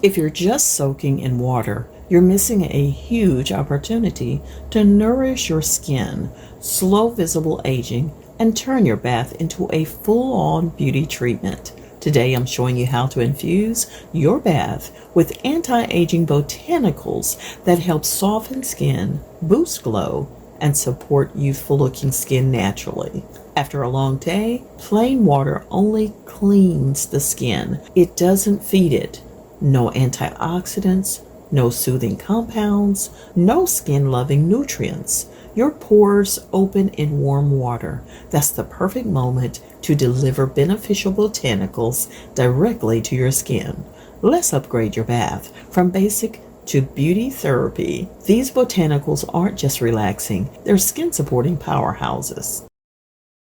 If you're just soaking in water, you're missing a huge opportunity to nourish your skin, slow visible aging, and turn your bath into a full-on beauty treatment. Today I'm showing you how to infuse your bath with anti-aging botanicals that help soften skin, boost glow, and support youthful looking skin naturally. After a long day, plain water only cleans the skin. It doesn't feed it. No antioxidants, no soothing compounds, no skin-loving nutrients. Your pores open in warm water. That's the perfect moment to deliver beneficial botanicals directly to your skin. Let's upgrade your bath from basic to beauty therapy. These botanicals aren't just relaxing, they're skin-supporting powerhouses.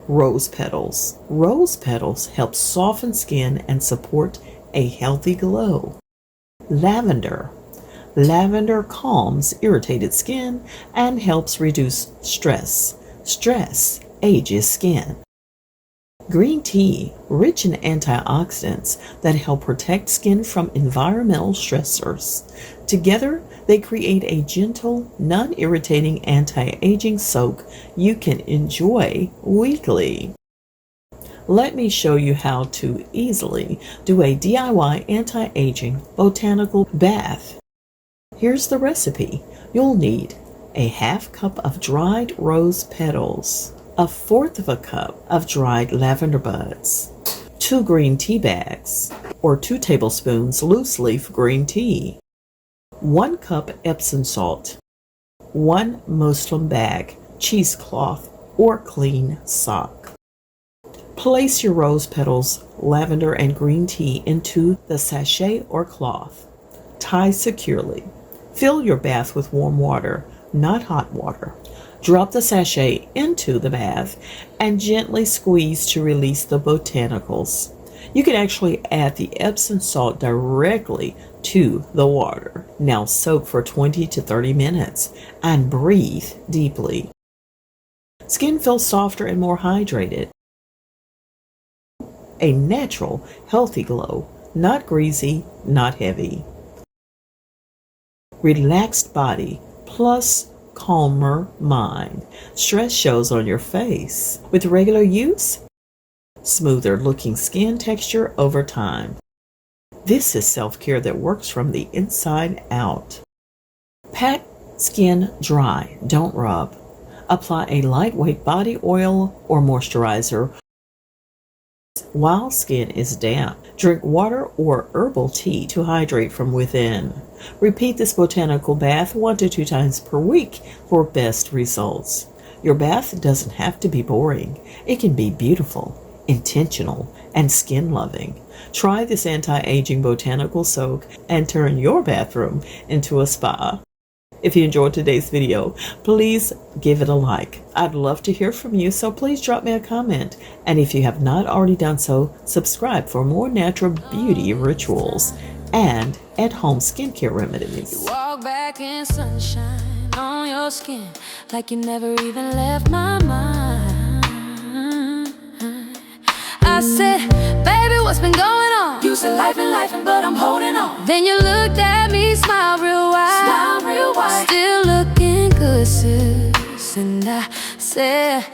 Rose petals. Rose petals help soften skin and support a healthy glow. Lavender. Lavender calms irritated skin and helps reduce stress. Stress ages skin. Green tea, rich in antioxidants that help protect skin from environmental stressors. Together, they create a gentle, non-irritating anti-aging soak you can enjoy weekly. Let me show you how to easily do a DIY anti-aging botanical bath. Here's the recipe. You'll need a half cup of dried rose petals, a fourth of a cup of dried lavender buds, 2 green tea bags, or 2 tablespoons loose leaf green tea, 1 cup Epsom salt, 1 muslin bag, cheesecloth, or clean sock. Place your rose petals, lavender, and green tea into the sachet or cloth. Tie securely. Fill your bath with warm water, not hot water. Drop the sachet into the bath and gently squeeze to release the botanicals. You can actually add the Epsom salt directly to the water. Now soak for 20 to 30 minutes and breathe deeply. Skin feels softer and more hydrated. A natural, healthy glow, not greasy, not heavy. Relaxed body plus calmer mind. Stress shows on your face. With regular use, smoother looking skin texture over time. This is self-care that works from the inside out. Pat skin dry, don't rub. Apply a lightweight body oil or moisturizer while skin is damp. Drink water or herbal tea to hydrate from within. Repeat this botanical bath 1 to 2 times per week for best results. Your bath doesn't have to be boring. It can be beautiful, intentional, and skin-loving. Try this anti-aging botanical soak and turn your bathroom into a spa. If you enjoyed today's video, please give it a like. I'd love to hear from you, so please drop me a comment. And if you have not already done so, subscribe for more natural beauty rituals and at-home skincare remedies. You walk back in sunshine on your skin like you never even left my mind. I said, baby, what's been going on? You said life and but I'm holding on. Then you looked at me, smiled real wide. Still looking good, sis. And I said,